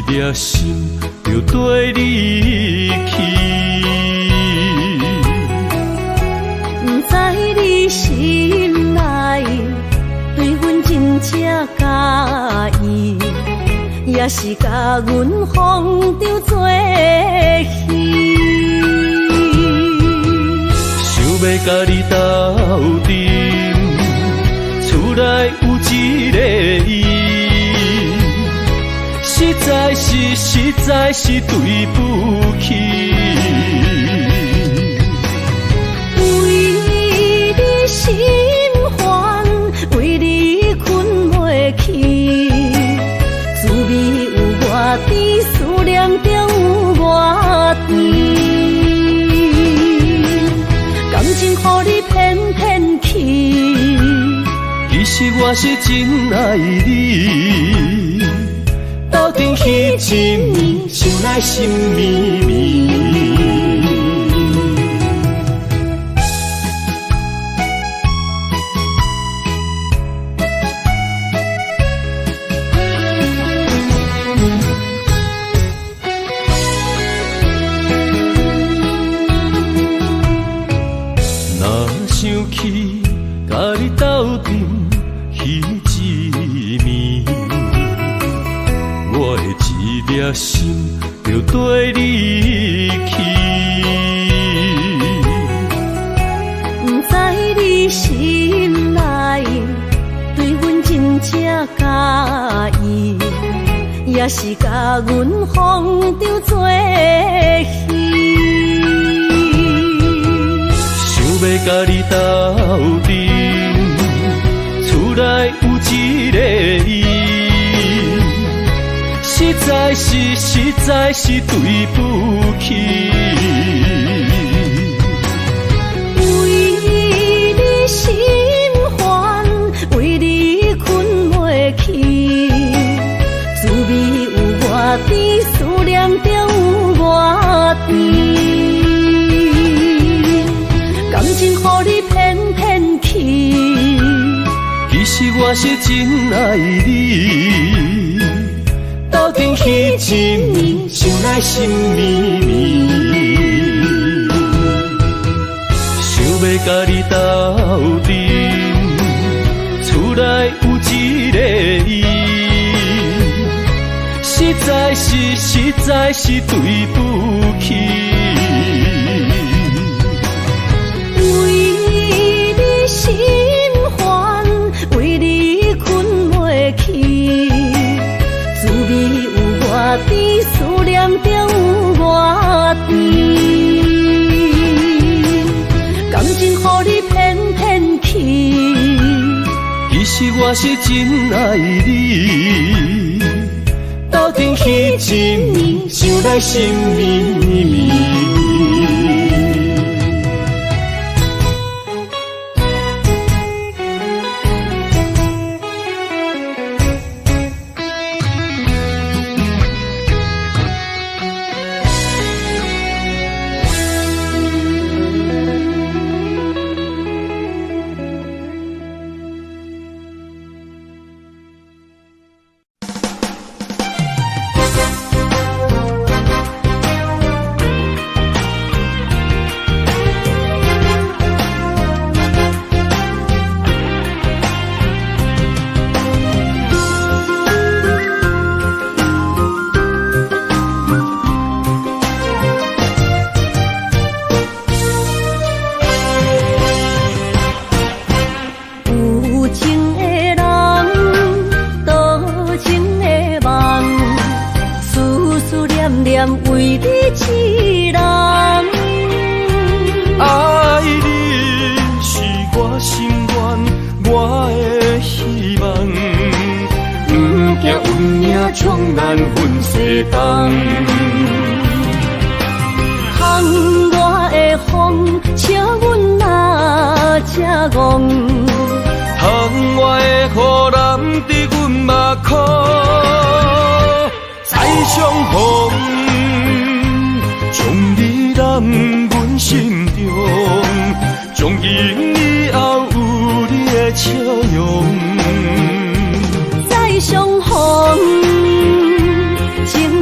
粒心就跟你去。不知你心内对阮真正介意，也是甲阮放着做戏。想要甲你斗阵，厝内有一个伊，实在是对不起。为你心烦，为你困袂去，滋味有外甜，思念中有外甜。感情予你骗骗去，其实我是真爱你。斗阵彼一暝，想来心绵绵。若想起甲你斗阵彼一暝，我的一粒心就跟你去。不知你心内对阮真正介意，也是甲阮放着做戏。想要甲你斗阵，厝内有一个伊，实在是对不起。为你心烦，为你困袂去，滋味有外甜，思念中有外甜。感情予你骗骗去，其实我是真爱你。斗阵彼一暝，想来心绵绵。想要甲你斗阵，厝内有一个伊，实在是对不起。为你心烦，为你困袂去，滋味有外甜，思念中有外甜。感情予你骗骗去，其实我是真爱你。斗阵彼一暝，想来心绵绵。为你痴人，爱你是我心愿，我的希望。不惊运命冲咱分西东，窗外的风笑阮哪只戆，窗外的雨淋伫阮目眶，再相逢。将你揽阮心中，从今以后有你的笑容。再相逢，情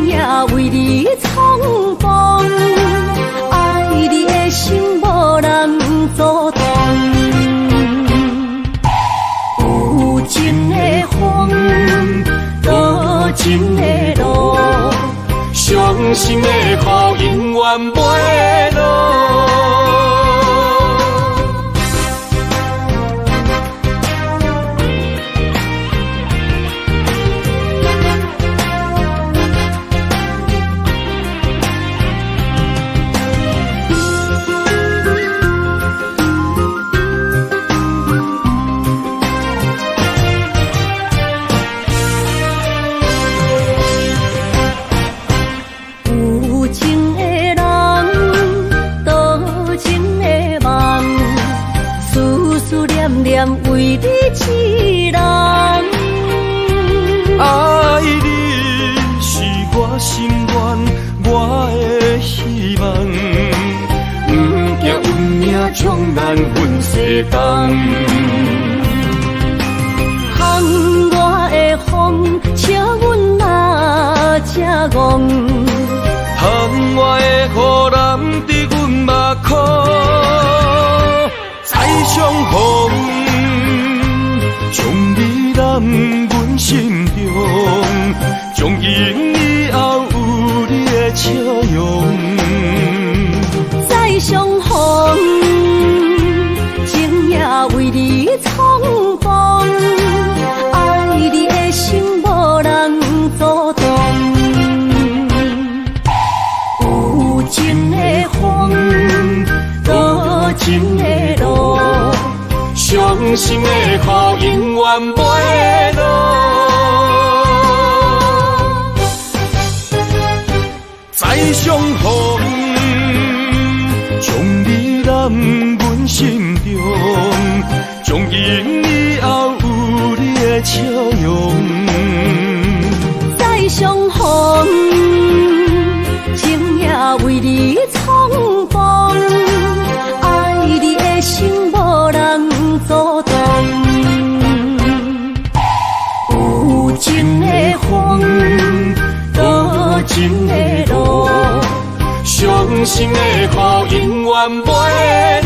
袂落。为你一人，爱你是我心愿，我的希望，不惊运命冲咱分世东。风我的风，笑阮嘛正戆。风我的雨淋伫阮目眶，再相逢。将你揽阮心中，从今以后有你的笑容。再相逢，情也为你冲动，爱你的心无人阻挡。有情的风，多情的路。伤心的雨永远袂落，再相逢，将你揽阮心中，从今以后有你的笑容。再相逢，情也为你冲动，爱你的心无人阻挡。有情的风，多情的路，伤心的雨永远袂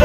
落。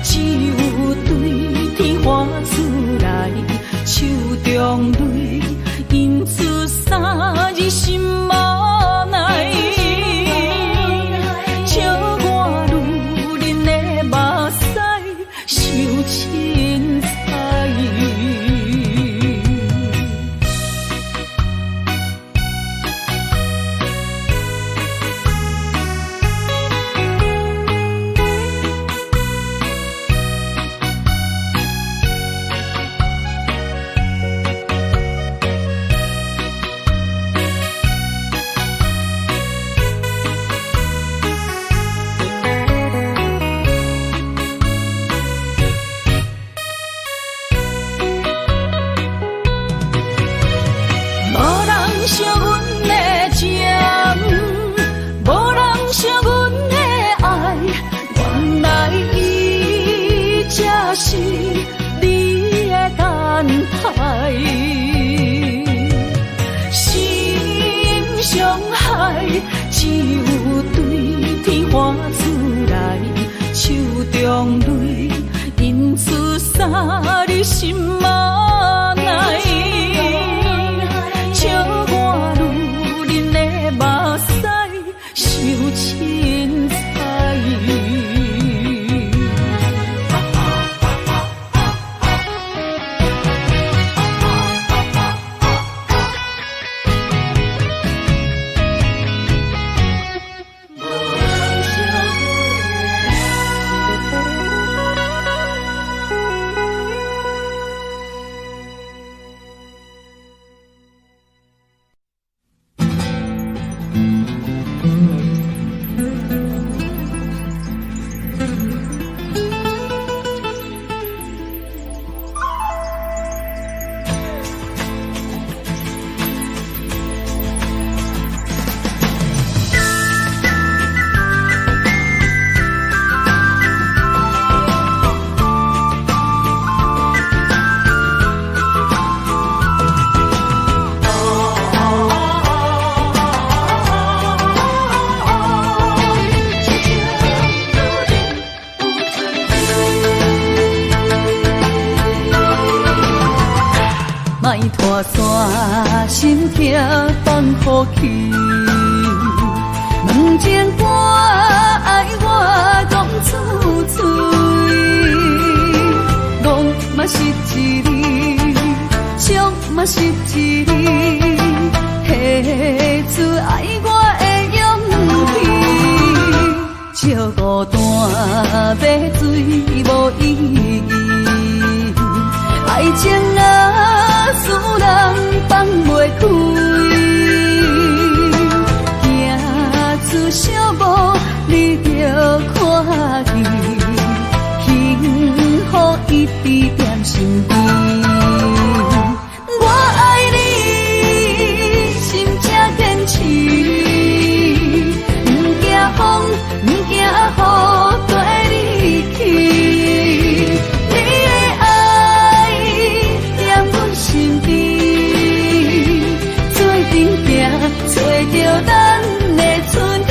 只有对天花出来，手中泪印出三字心无奈。笑我女人的目屎受凊彩。是你的等待，心伤害只有对天花出来，手中泪印出三字心无奈。笑我女人的目屎受凊彩。莫拖山心痛放乎去，问情歌爱我讲出嘴，戆嘛是一字，伤嘛是一字，下出爱我的勇气，笑孤单要水无意义，爱情啊，使人放袂开，行出小步，你着看见，幸福一直踮身边。我爱你，心正坚持，不惊风，不惊雨，跟你去。找着咱的春天。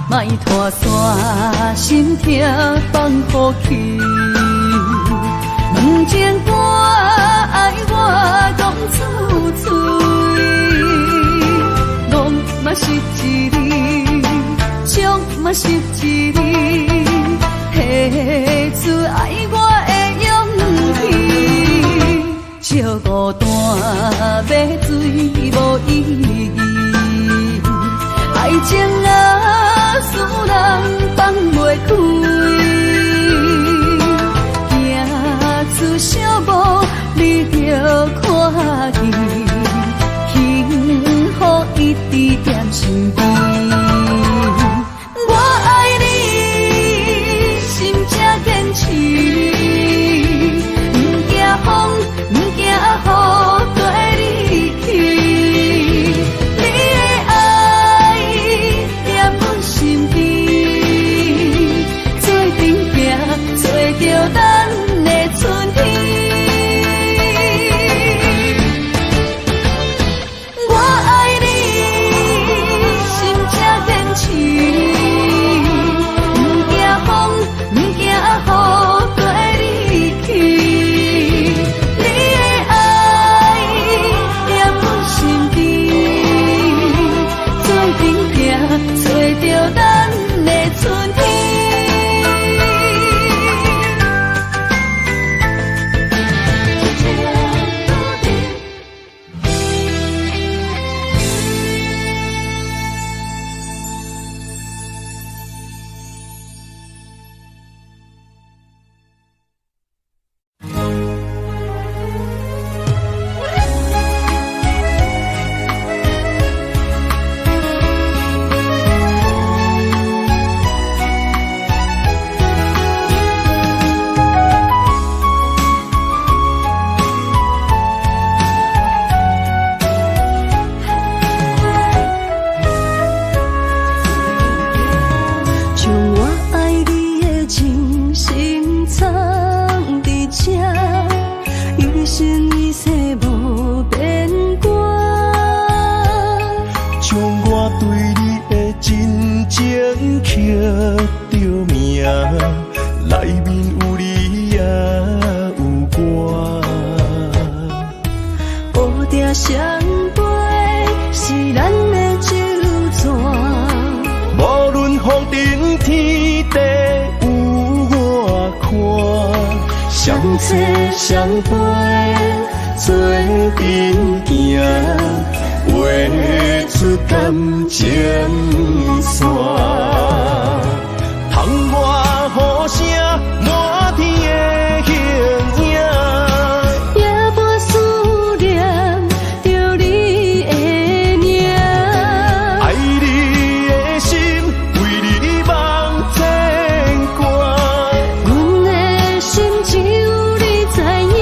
莫拖山心痛放乎去，问情歌爱我讲出嘴，戆嘛是一字，伤嘛是一字，下出爱我的勇气，笑孤单要水无意义，爱情啊，使人放袂开，行出小步，你着看见，幸福一直踮身边。我爱你，心正坚持，不惊风。相陪是咱的酒泉。无论风尘天地有我看，相侧相陪做阵行，画出感情线。窗外雨声满天的形影，夜半思念着你的名。爱你的心为你梦牵挂，阮的心只有你知影，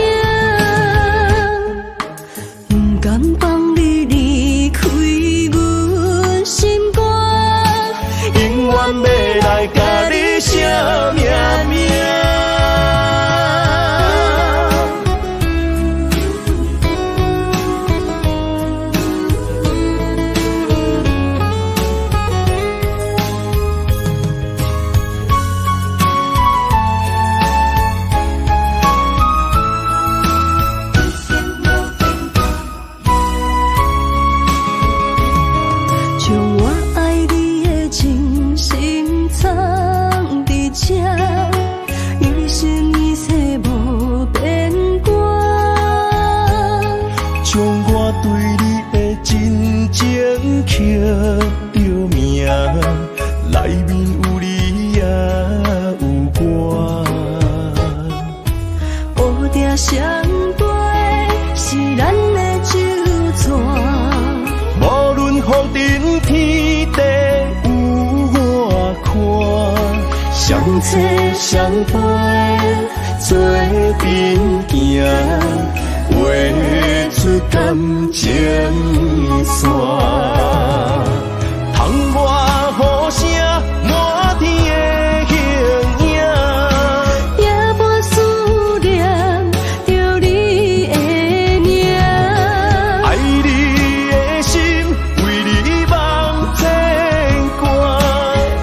不甘放你离开阮心肝，永远要来甲你写命名。将我爱你的真心藏伫这，一生一世无变卦。将我对你的真情刻着名，内面有你也有我。乌定相陪是咱的酒泉。无论风尘天地有我看，相侧相陪做阵行，画出感情线。窗外雨声满天的形影，夜半思念着你的名。爱你的心为你梦牵挂，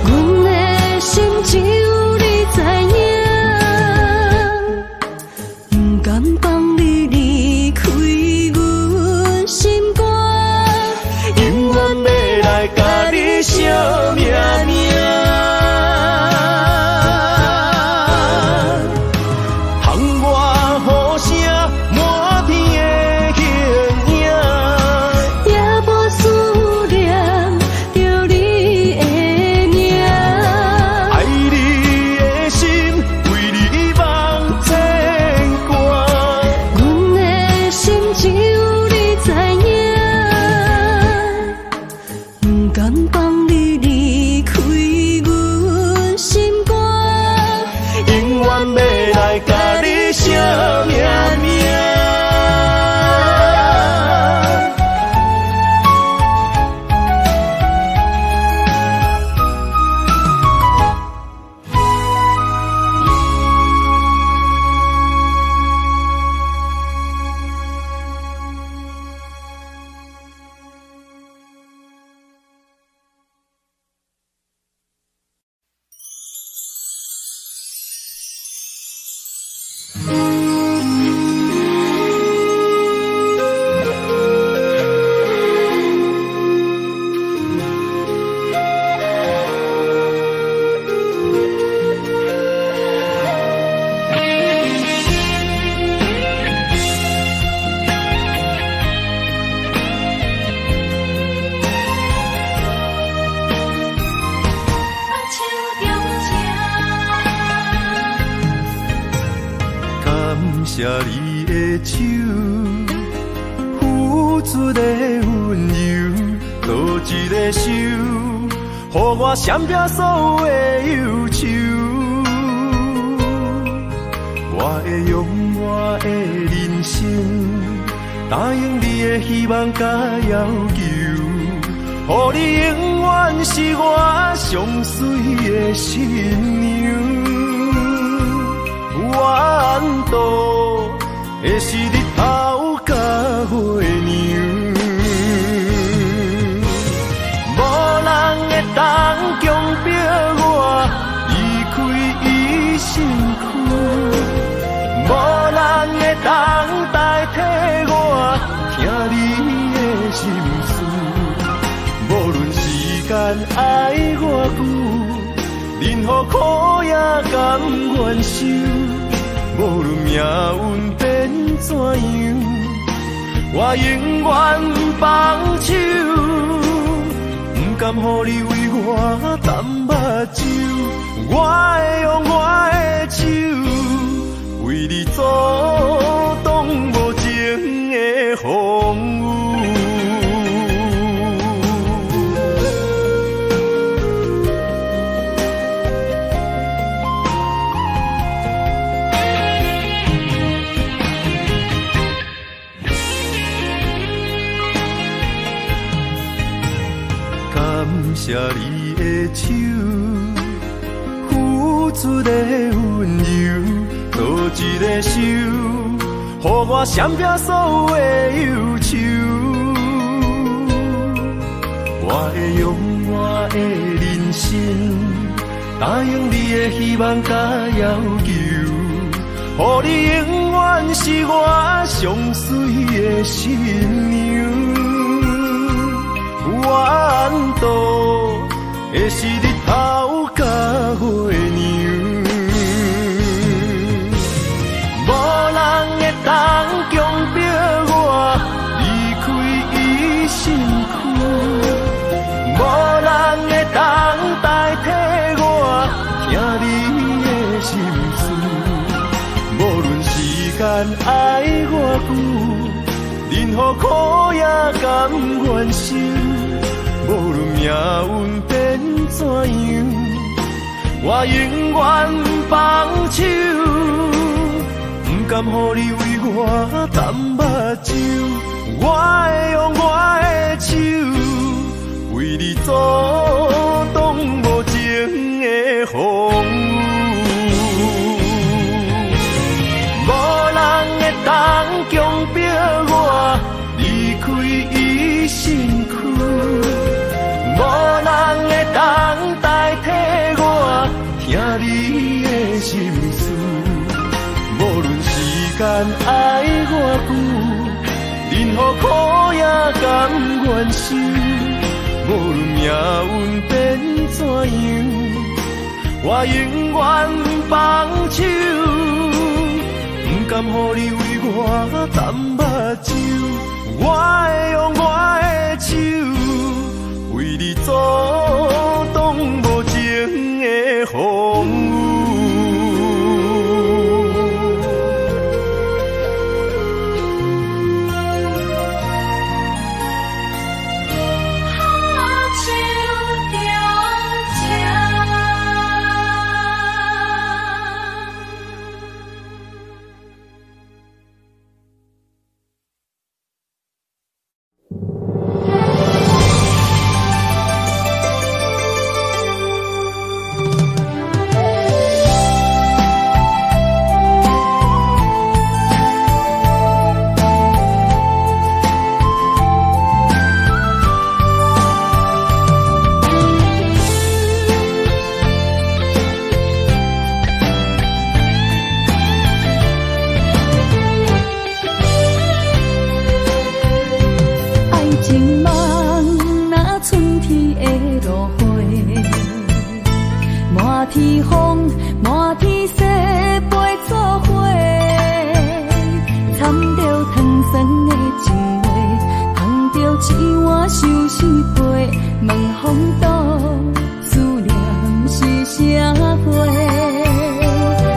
阮的心只有你知影，不甘放你离开阮心肝，永远要来甲你写命名。窗外雨声满天的形影，夜半思念着你的名。爱你的心为你梦牵挂，阮的心只有你知影，不甘放你离开阮心肝，永远要来甲你写命名。感谢你的手，付出的温柔，多一个手，予我闪避所有的忧愁。我会用我的人生，答应你的希望甲要求，予你永远是我上水的新娘。远渡的是日头甲月亮，无人会当强迫我离开伊身躯，无人会当代替我听你的心事。无论时间爱偌久，任何苦也甘愿受。无论命运变怎样，我永远放手。不甘予你为我淡目睭，我会用我的手为你阻挡无情的风雨。感谢你的手，付出的温柔，多一个手，予我闪避所有的忧愁。我会用我的人生，答应你的希望甲要求，予你永远是我上水的新娘。缘途会是日头甲月亮，无人会当强迫我离开伊身躯，无人会当代替我听你的心事。无论时间爱偌久，任何苦也甘愿受。无论命运变怎样，我永远放手。不甘予你为我淡目睭，我会用我的手为你阻挡无情的风雨。无人会当强迫我离开伊身躯，无人会当代替我听你的心事。无论时间爱偌久，任何苦也甘愿受。无论命运变怎样，我永远放手。不甘予你为我淡目睭，我会用我的手为你阻挡无情的风雨。天风，满天雪，陪作伙，掺着糖酸的情话，捧着一碗相思杯，问风度思念是啥货？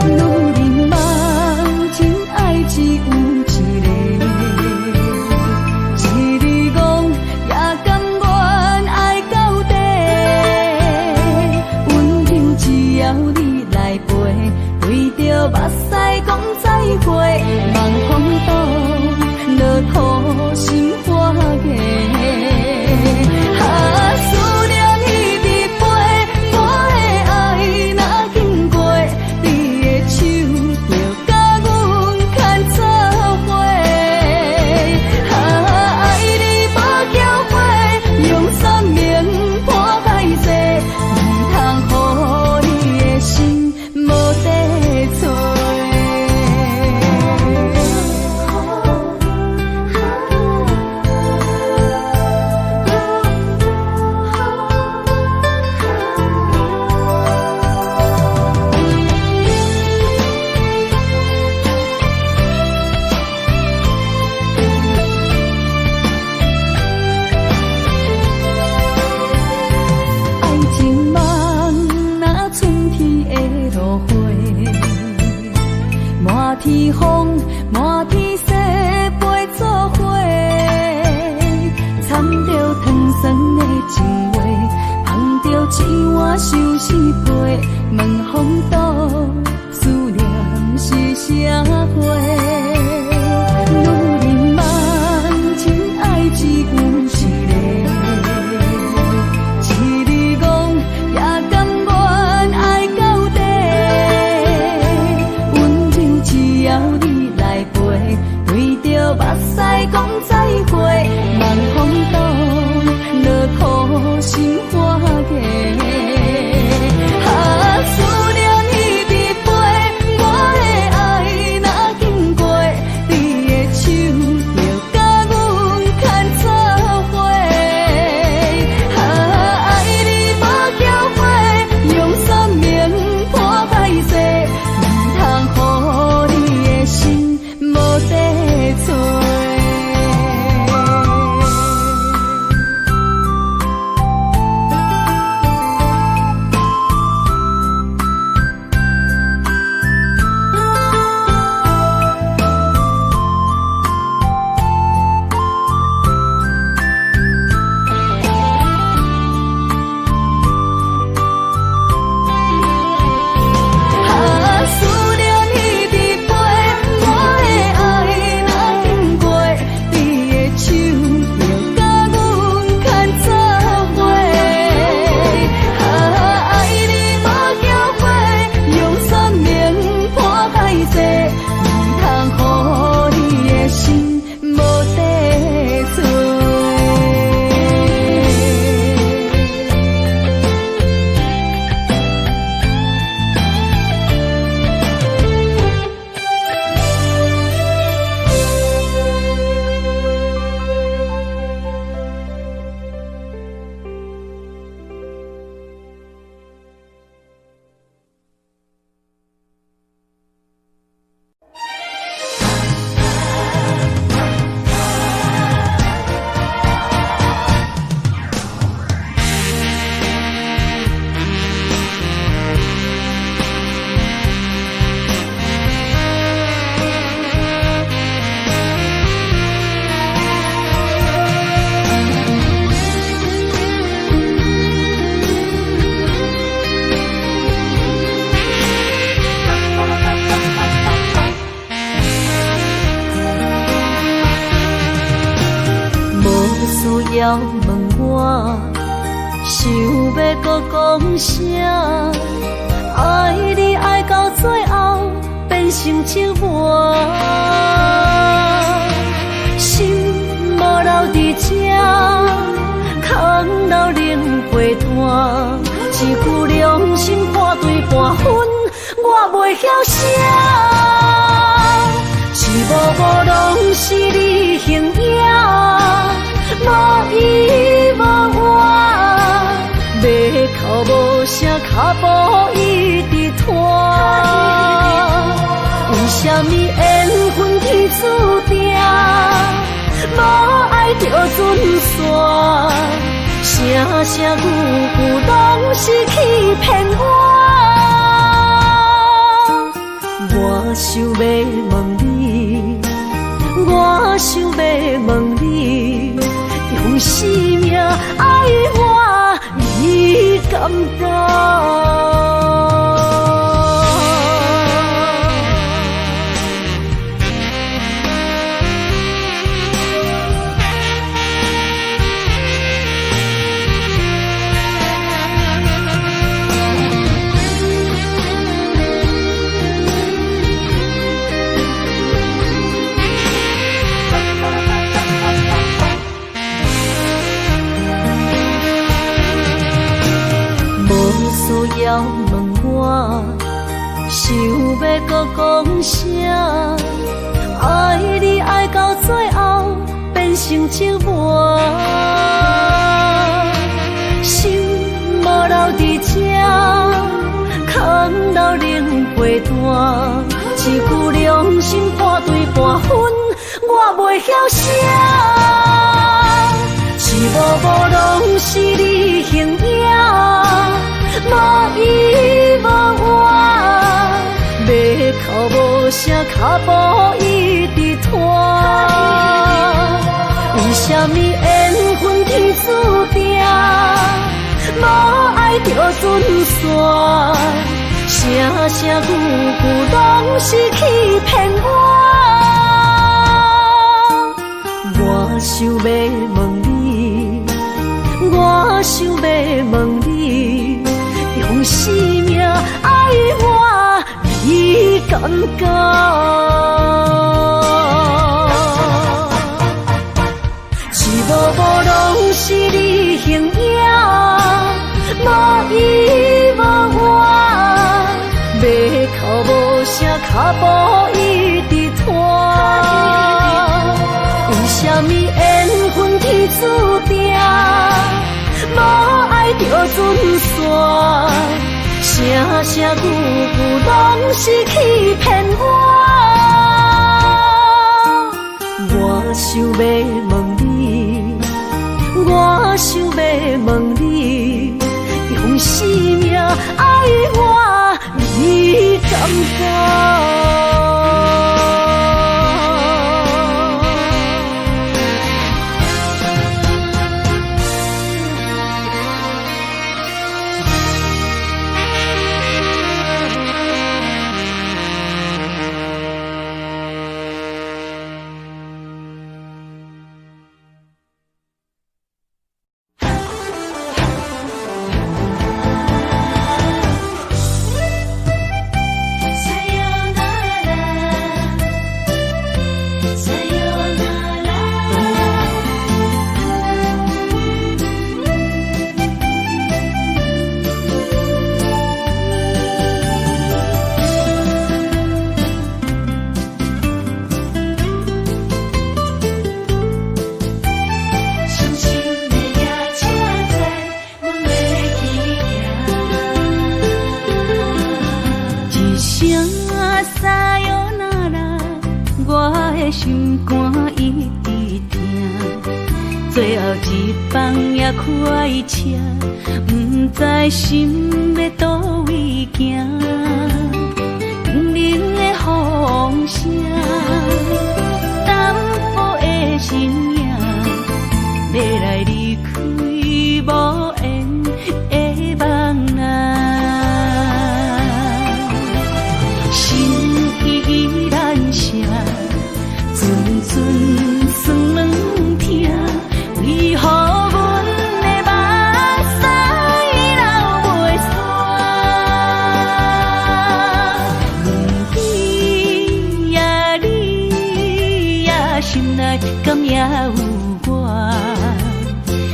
女人梦，真爱只有一个，一日讲也甘愿爱到底。只要你来陪，为着目屎讲再会，望风度落土心花芽。思念目屎讲再会，万风度，落苦心花嫁。思念一直飞，我的爱若经过，你的手就甲阮牵做伙。爱你无后悔，用生命破歹势，唔通予你的心无地找。要问我，想要搁讲啥？爱你爱到最后变成寂寞，心无留伫这，空留冷陪伴。一句良心半对半分，我袂晓写。一幕幕拢是你形影。无依无我，马口无声，脚步一直拖。为什么缘分天注定，无爱就准线？声声句句拢是欺骗我。我想要问你，我想要问你。用生命爱我，你敢当？要问我，想要搁讲啥？爱你爱到最后变成寂寞，心无留伫这，空留冷陪伴。一句良心半对半分，我袂晓写。一幕幕拢是你形影。无依无我，马口无声，脚步一直拖。为什么缘分天注定，无爱就准线？声声句句拢是欺骗我。我想要问你，我想要问你。用生命爱我，你敢讲？步一直拖。为什么缘分天注定，无爱就准线？声声句句拢是欺骗我。我想要问你，我想要问你，用生命爱我，你敢不？心肝一直疼，最后一放也开车，不知心要倒位行。冷冷的风声，淡薄的身影，要来离开无缘的梦啊。心依然舍。阵阵酸软痛，为何阮的目屎流袂煞？问你呀你呀，心内敢也有我？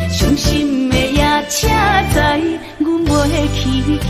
伤心的夜车载，阮袂去行。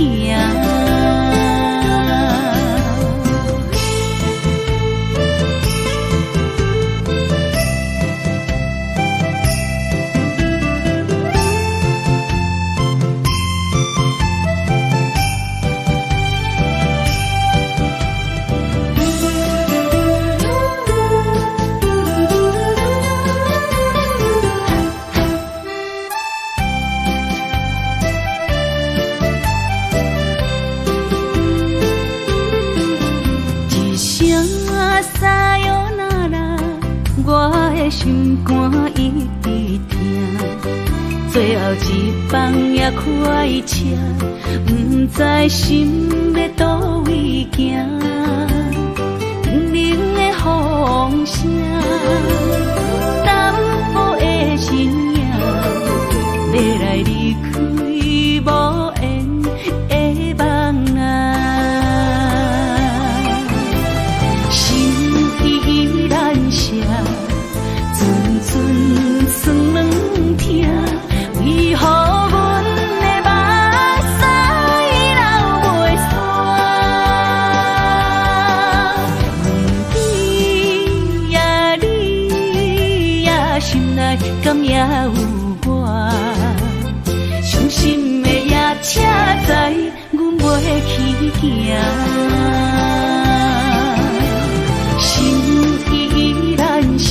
心肝一直疼，最后一放也开车，不知心要倒位行。冷冷的风声，淡薄的身影，要来离开无缘的梦啊。心依然舍。阵酸软痛，为何阮的目屎流袂煞？问你呀你呀，心内敢也有我？伤心的夜车载，阮袂去行。心依然舍。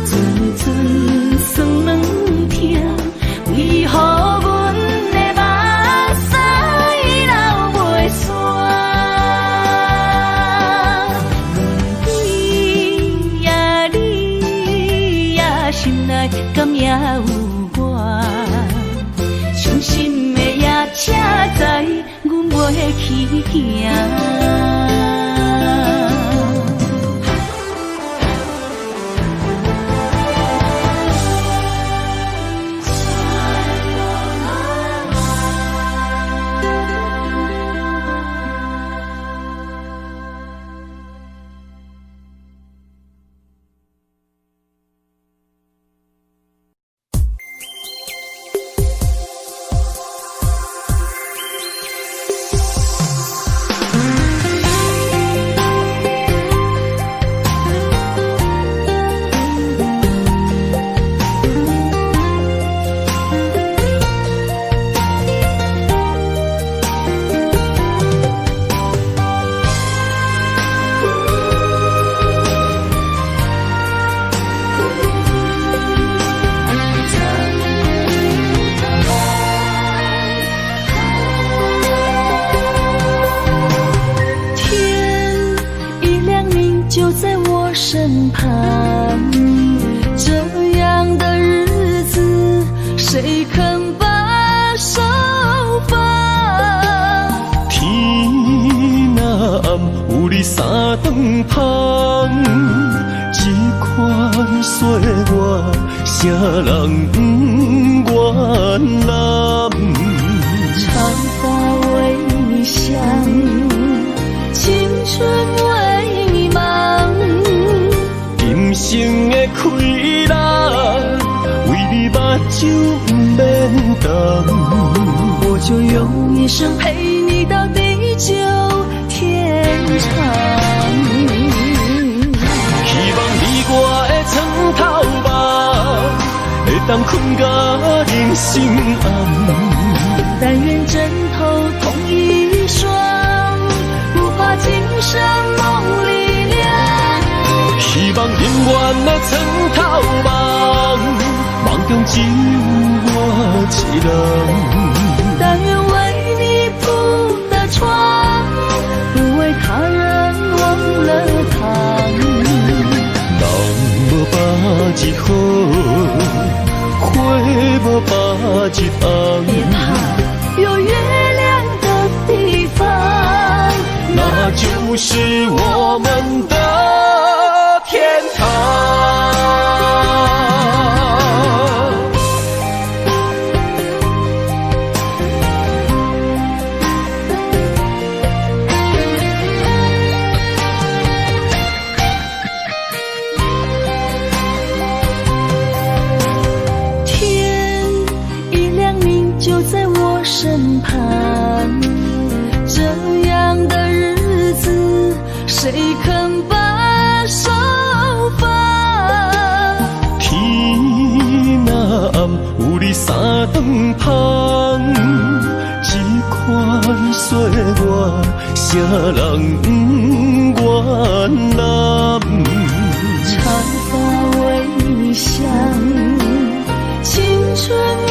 阵阵酸软痛，为何阮的目屎流袂煞？问你呀你呀，心内敢也有我？伤心的夜车载，阮袂去行。这样的日子谁肯把手放？天若暗，有你三顿香，这款岁月，谁人不愿揽？长发为你香，青春为你忙。今生的快乐，为你目睭不免干。我就用一生陪你到地久天长。希望你我的床头梦，会当困到人心暗。但愿枕头同一双，不怕今生梦里凉。希望永远的床头梦，梦中只有我一人。但愿为你铺的床，不为他人忘了躺。人无百日好，花无百日红。别怕，有月亮的地方，那就是我们的天堂。天一亮明就在我身旁，这样的日子谁肯把手放？天若暗，有你三顿香，这款岁月，谁人不愿揽？长发为你香，青春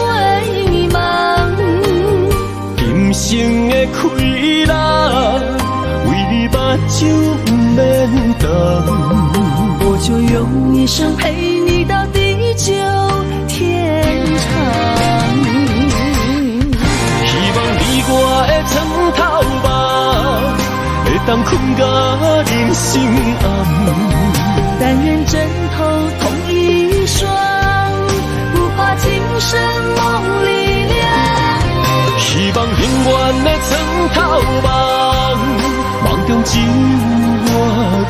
为你忙。今生的快乐，为你目睭不免干。我就用一生陪你到地久天长。希望你我的床头梦，会当困到人心暗。但愿枕头同一双，不怕今生梦里凉。希望永远的床头梦，梦中只有我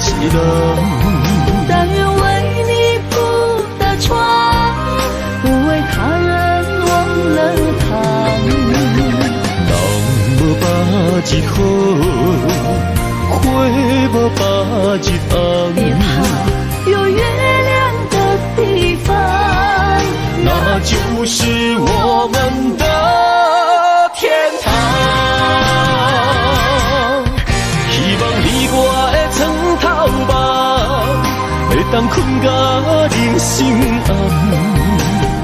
一人。但愿为你铺的床，不为他人忘了躺。人无百日好，花无百日红。别怕，有月亮的地方，那就是我们的天堂。希望你我的床头梦，会当困到人心暗。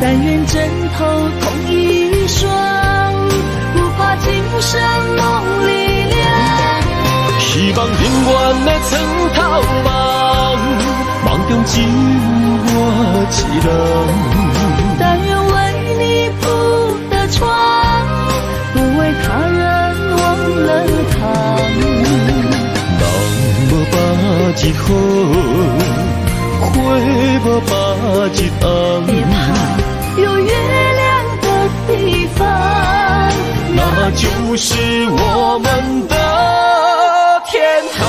但愿枕头同一双，不怕今生梦里凉。希望永远的床头梦，梦中只有我一人。但愿为你铺的床，不为他人忘了躺。人无百日好，花无百日红。别怕，有月亮的地方，那就是我们的天堂。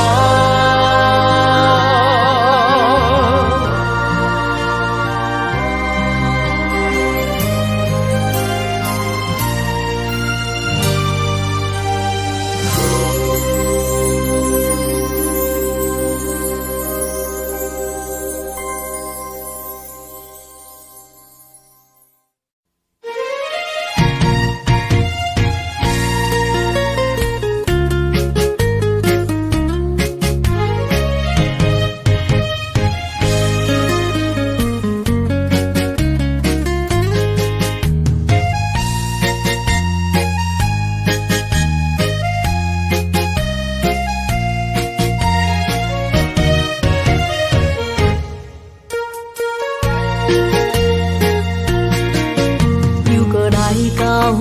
又搁来到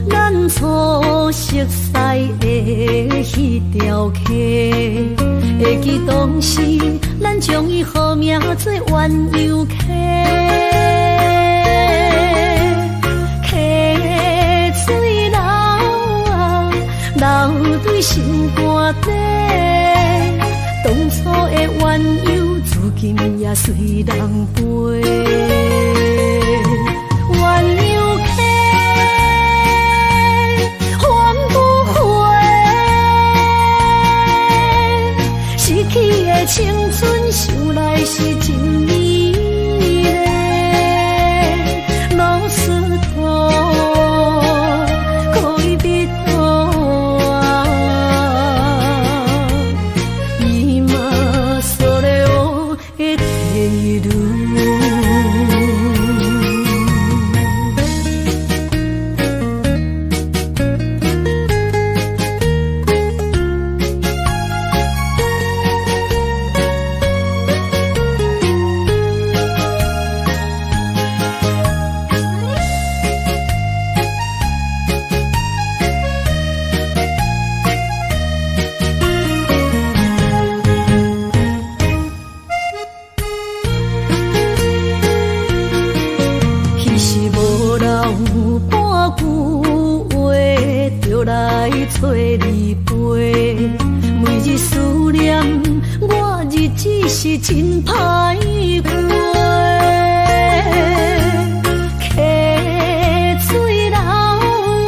咱初熟悉的迄条溪，会记当时咱将伊号名做鸳鸯溪。溪水流啊，流对心肝底。当初的鸳鸯，至今也随人陪。鸳鸯溪，还不回。逝去的青春，想来是真美丽。老师徒，可以别多啊。今それを得ている。找你陪，每日思念，我日子是真歹过。溪水流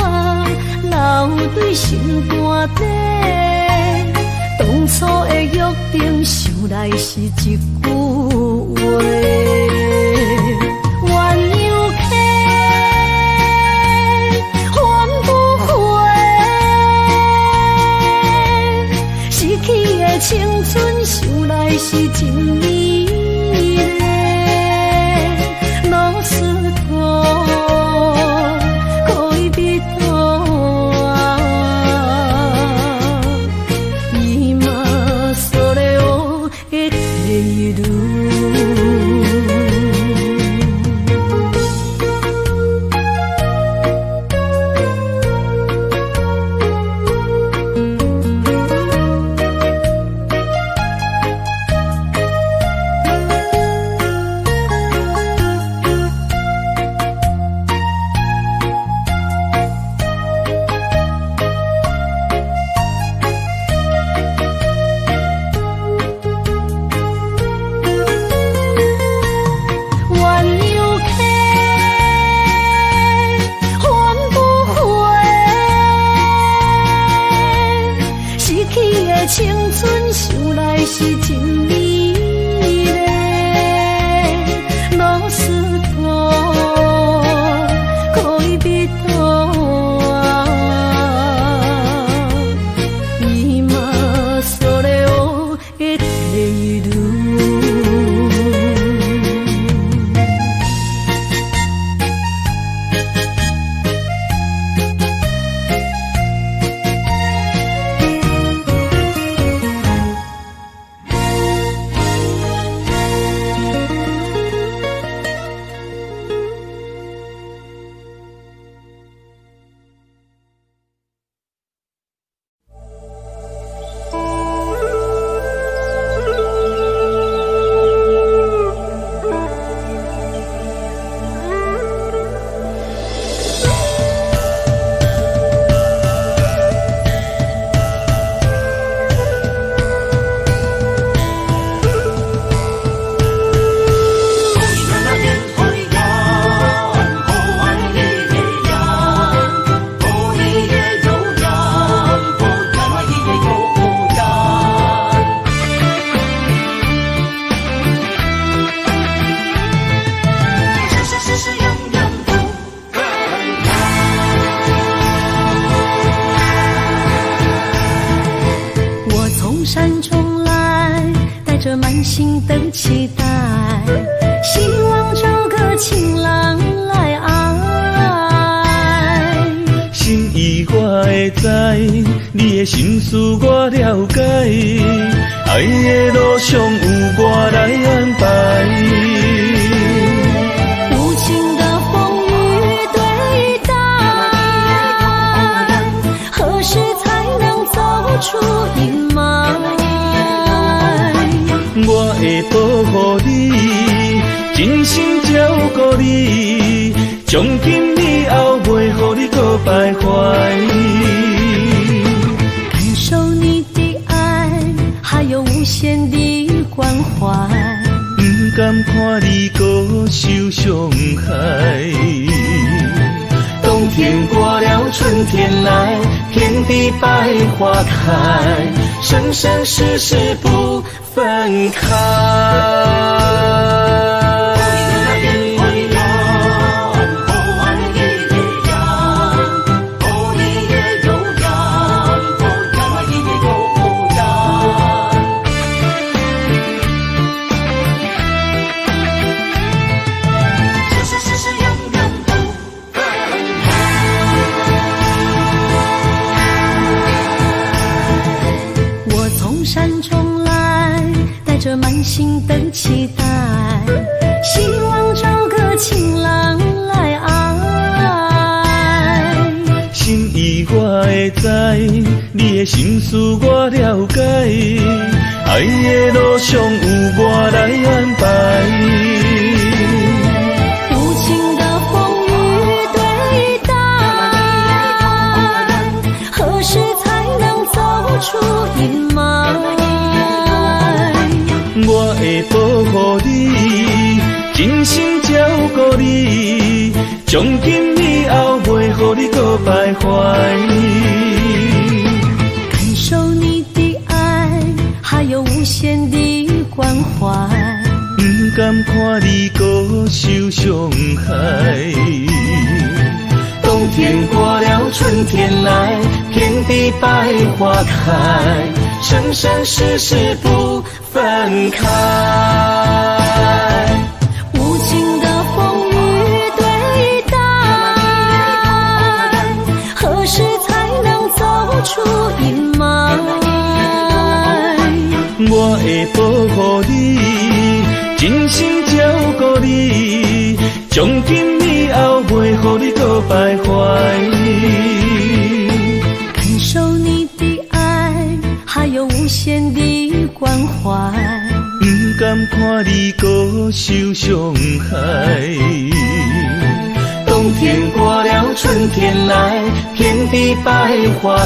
啊，流对心肝底。当初的约定，想来是一句话。青春想来是真美丽，老师徒，恋人啊，今それを得ている。青春想来是真美丽，老师徒，恋人啊，今それを得ている。山中来，带着满心的期待，希望找个情郎来爱。心意我会知，你的心思我了解，爱的路上有我来安排。保护你，真心照顾你，从今以后袂予你搁徘徊。感受你的爱，还有无限的关怀。不甘看你搁受伤害。冬天过了，春天来，遍地百花开，生生世世不分开。满心的期待，希望找个情郎来爱。心意我会知，你的心思我了解，爱的路上有我来安排。无情的风雨对待，何时才能走出阴霾？我会保护你，真心照顾你，从今以後袂予你搁徘徊。感受你的愛，還有無限的關懷。不甘看你搁受傷害。冬天過了，春天來，遍地百花開，生生世世不分開。無情的風雨對待，何時才能走出陰霾？我會保護你，真心照顧你，從今以後袂予你搁徘徊。感受你的愛，還有無限的關懷。不甘看你搁受傷害。冬天過了，春天來，遍地百花開，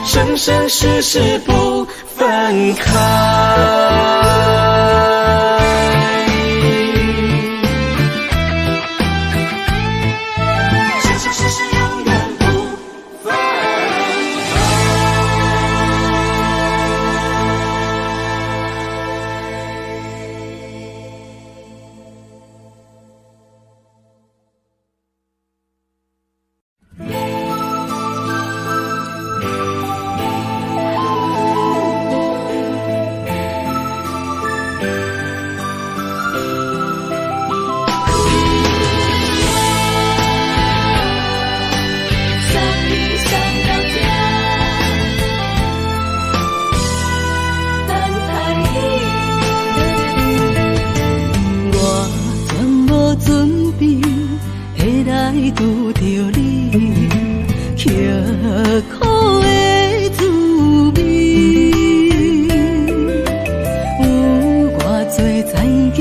生生世世不分開。拄着你，刻苦的滋味，有偌多知己，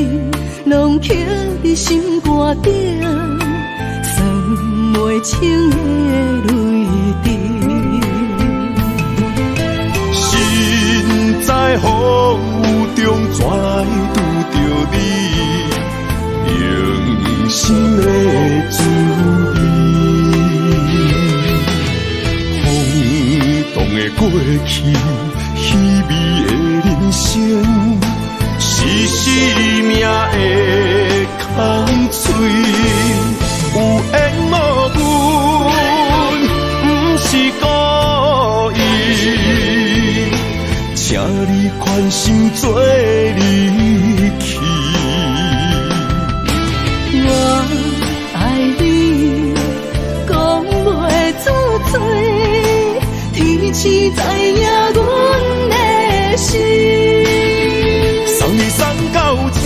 拢刻伫心肝顶，算袂清的泪滴。身在风雨中，怎会拄着你？用心的滋味，风动的过去，稀微的人生，是生命的空嘴，有缘无分，不是故意，请你宽心做离去。我爱你，讲袂出嘴，天赐知影阮的心。送你送到这，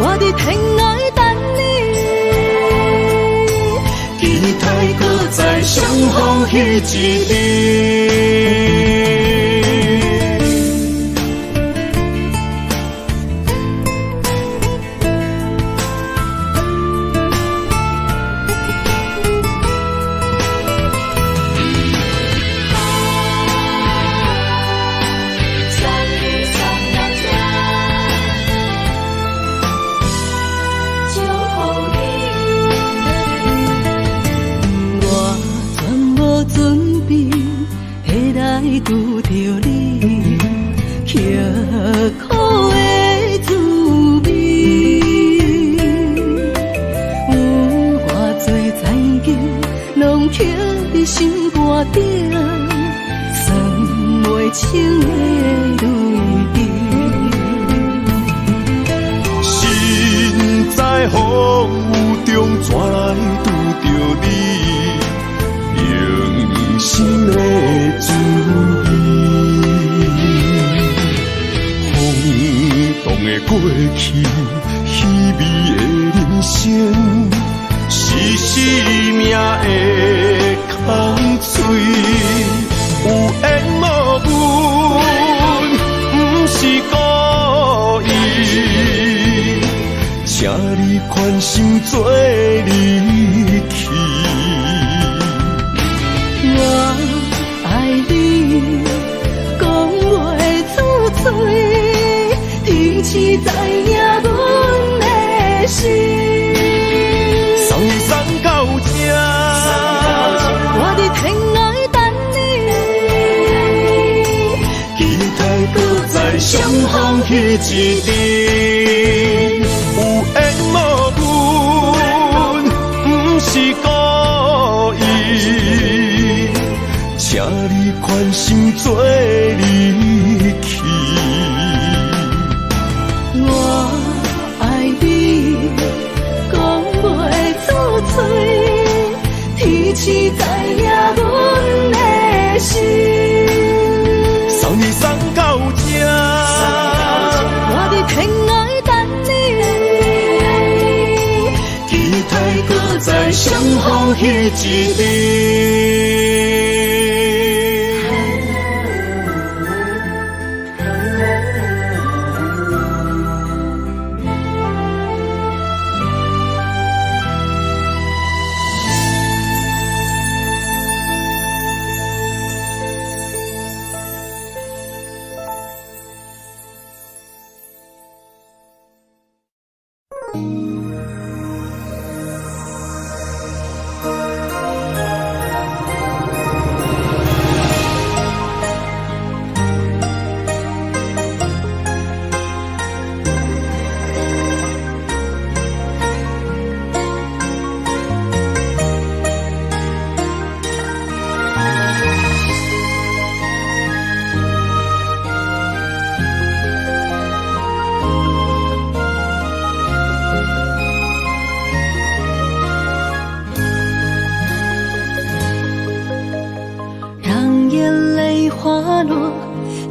我伫天内等你，期待搁再相逢彼一日。风雨中怎来拄着你人生的滋味？风动的过去，稀微的人生，是生命的空嘴，有缘无分，不是故意。请你宽心做离去。我爱你，讲袂出嘴，天气知影阮的心。送你送到这，我伫天涯等你，期待搁再相逢彼一日。有缘无分，不是故意。请你宽心做离去。我爱你，讲袂出嘴，天气知影阮的心。送你送到这，我伫天涯等你，期待搁再相逢彼一日。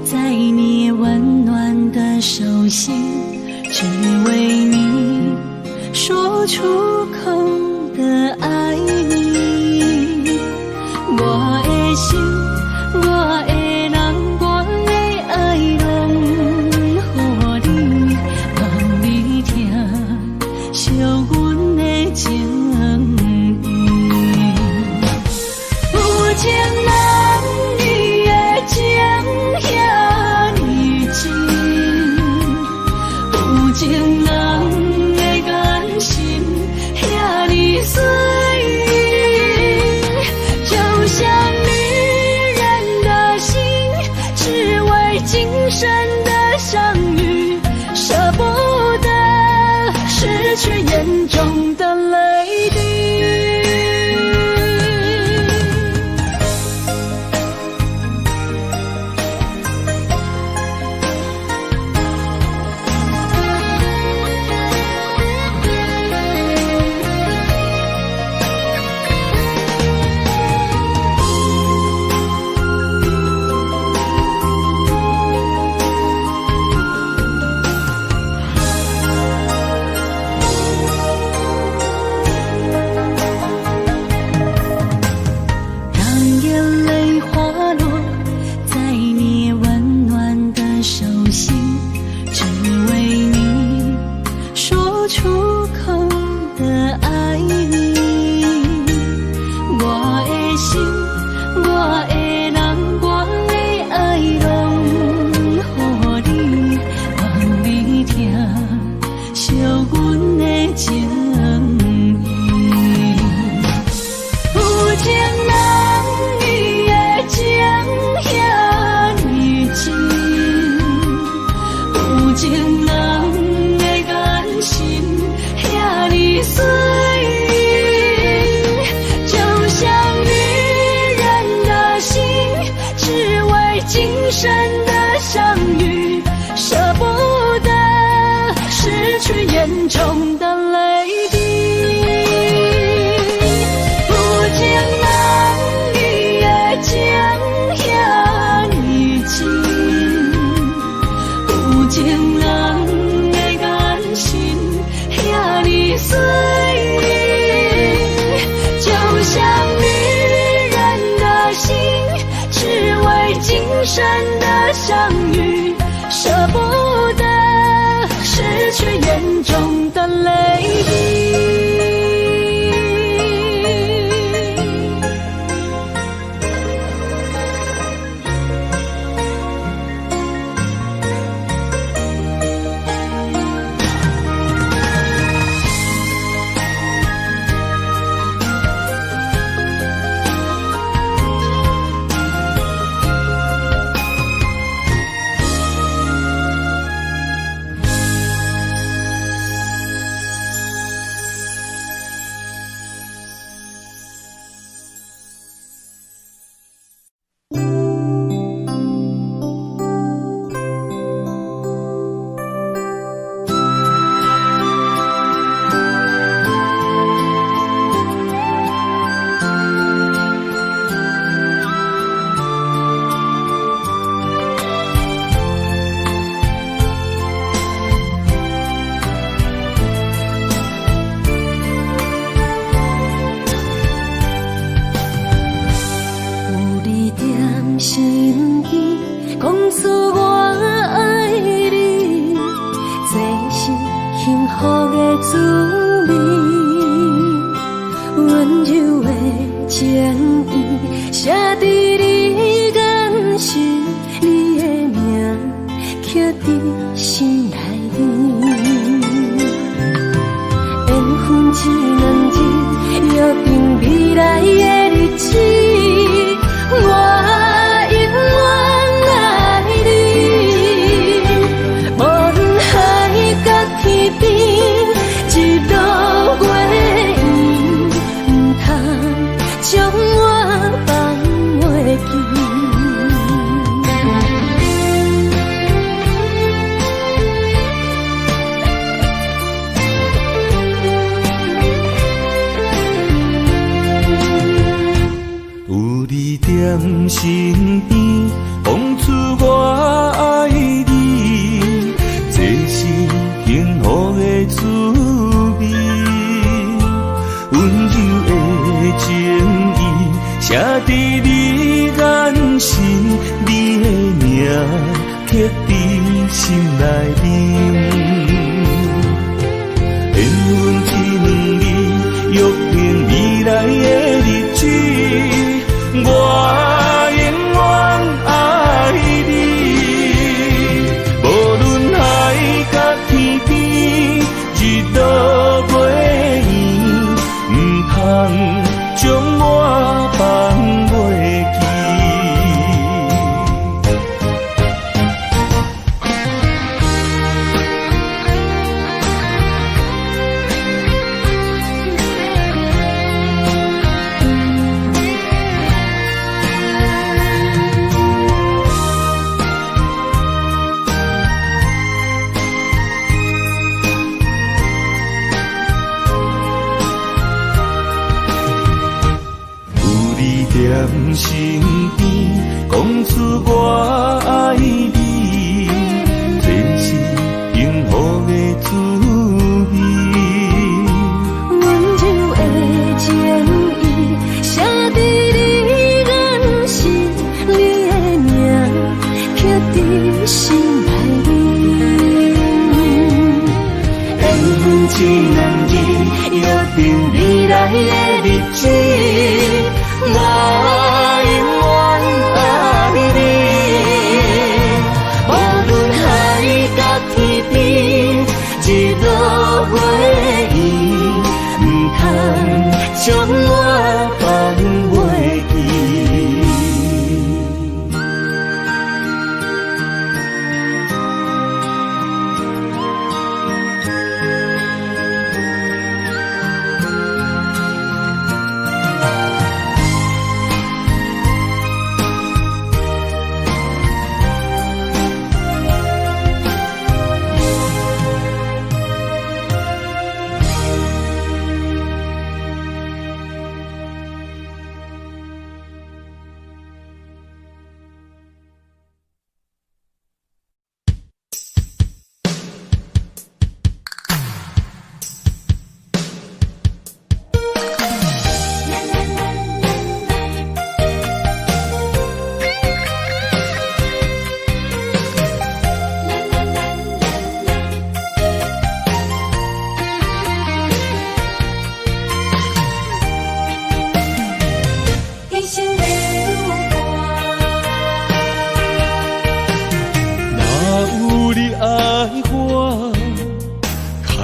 在你温暖的手心，只为你说出口的爱你。我的心，我的人，我的爱拢予你，望你听惜阮的情意。有情人你的情遐尼真，有情人的感心遐尼水，就像女人的心，只为今生的相遇，舍不得失去眼中的泪滴。眼中的泪真的相遇，舍不得失去眼中的泪滴。身边讲出我爱你，这是幸福的滋味。温柔的情意写在你眼神，你的名刻在心内面。缘分一两日，约定未来的日子，我将我放袂记。在身边，讲出我爱你，这是幸福的滋味。温柔的情意写在你眼神，你的名刻在心内面。缘分一两日，约定未来的日子。我永远爱你，无论海角天边，一路回忆，不通将我放袂记。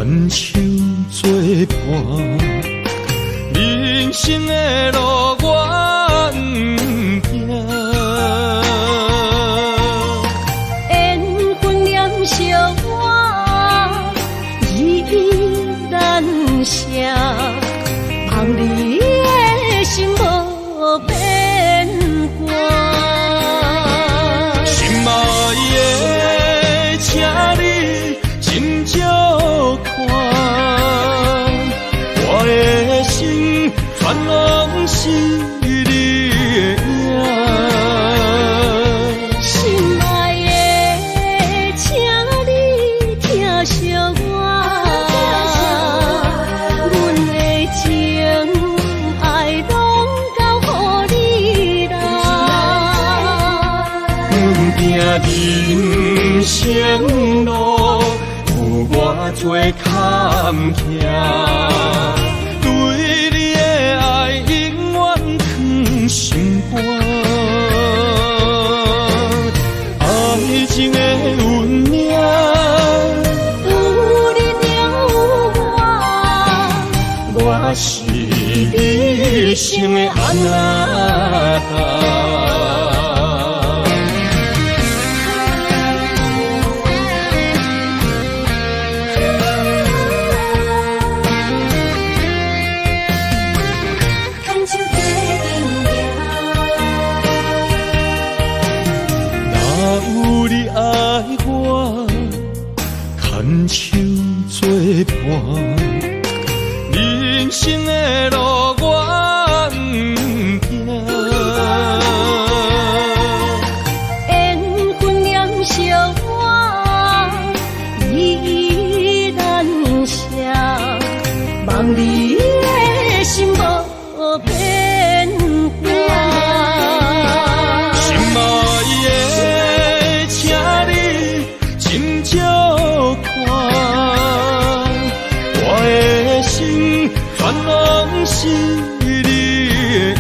牵手作伴，人生的路我不行。缘分念惜我，依然写，望你的心无变卦。心爱的，请你斟酌看，我的心全拢是你的影。心爱的，请你疼惜我，阮的情爱拢交予你啦。阮行人生路，有我做坎坷，对你的爱永远藏心肝。爱情的运命，有你有我，我是你生的安那达。有你爱我，牵手作伴，人生的路我不行。缘分念惜我，依然写，望你的心无变卦。心爱的，请你斟酌看，我的心全拢是你的影。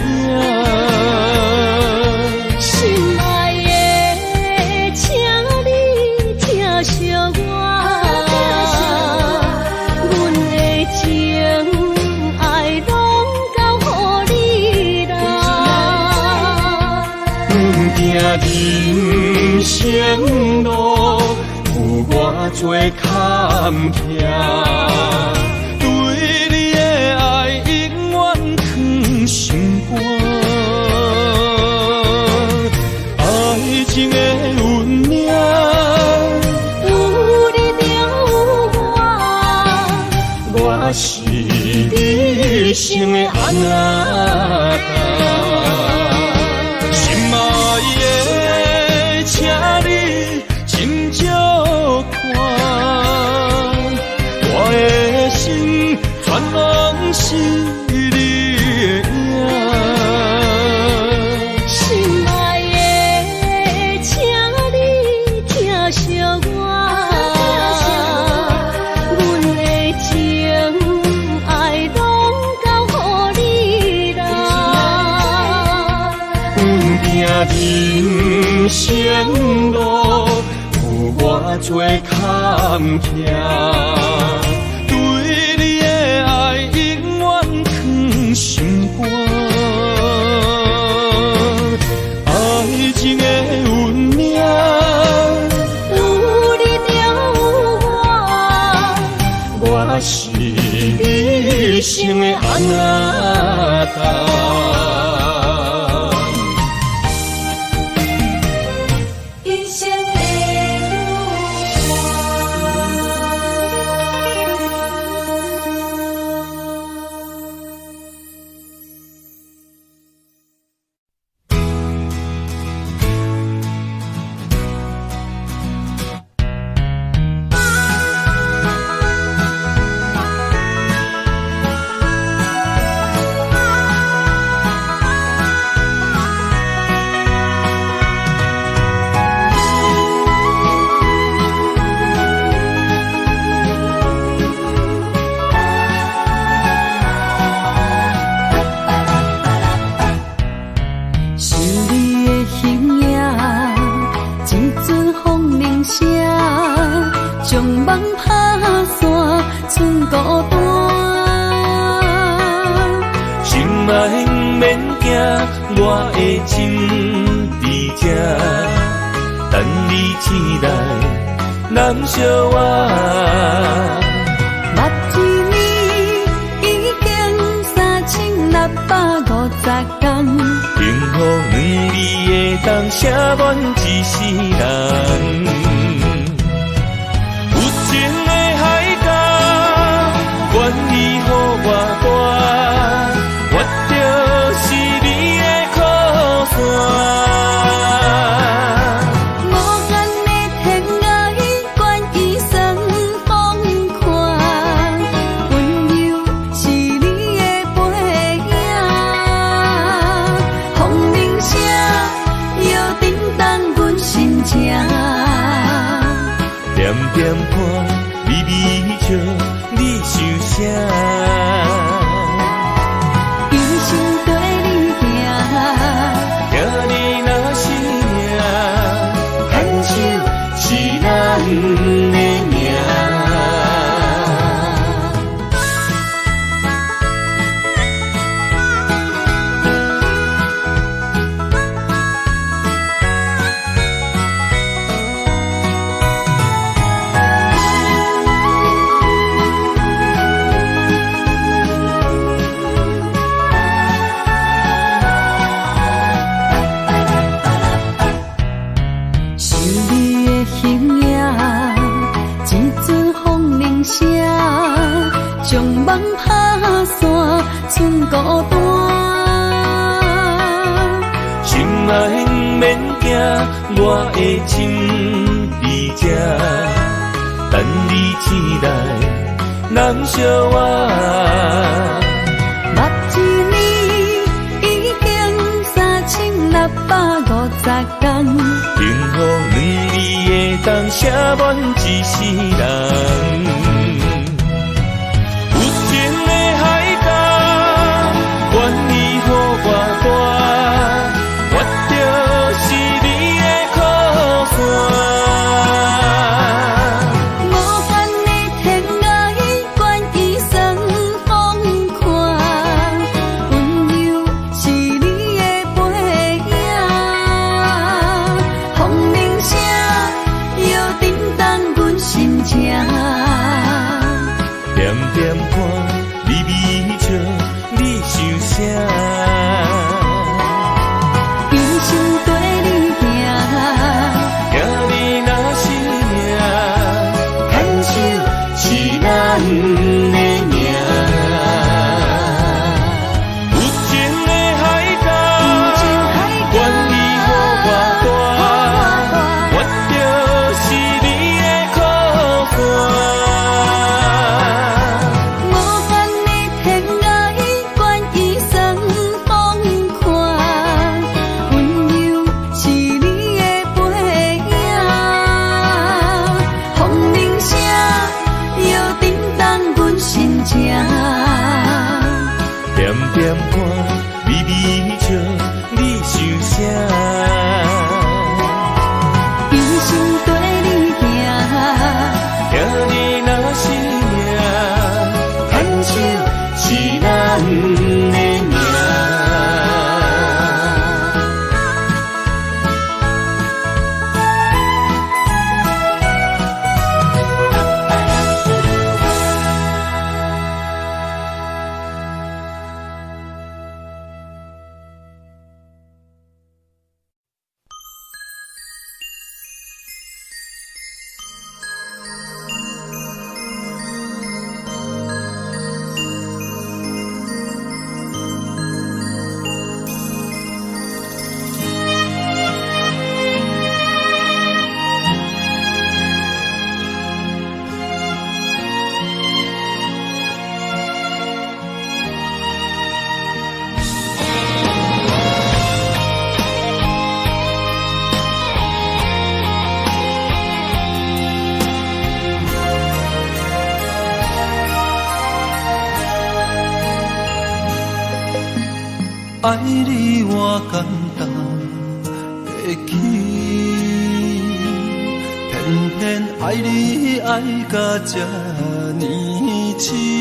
心爱的，请你疼惜我，阮的情爱拢交予你啦。阮行人生路，有我做坎坷，对你的爱永远藏心肝。爱情的运命，有你有我，我是你生的安那达。心爱的，请你斟酌看，我的心全拢是你的影。心爱的，请你疼惜我，阮的情爱拢交予你啦。人生路，有我做坎坷，对你的爱永远藏心肝。爱情的运命，有你有我，我是你生的安那达。一生的剩孤单。心爱免惊，我的心伫这，等你醒来，难相我。目一年已经3650天，幸福两字会当写满一世人。有情的海角，愿意予我跋，我就是你的靠山。无限的天涯，愿意算风看，温柔是你的背影。风铃声摇叮当阮心情，点点看，微微笑，你想啥？一生跟你行，听你若是命，牵手是咱的命。想你的形影，一阵风铃声，将梦打散，剩孤单。心爱免惊，我的心伫这，等你醒来，难相我。目一年已经3650天，幸福两字会当写满一世人。有情的海角，愿意予我跋，我就是你的靠山。无限的天涯，愿意算风看，温柔是你的背影。风铃声摇叮当阮心情，点点看，微微笑，你想啥？一生跟你行，听你若是命，牵手是咱的命。有情的海角，愿意予我跋，我就是你的靠山。无限的天涯，愿意算风看，温柔是你的背影。风铃声摇叮当阮心情，点点看，微微笑，你想啥？一生跟你行，听你若是命，牵手是咱的命。爱你我简单会起，偏偏爱你爱甲这呢深。情。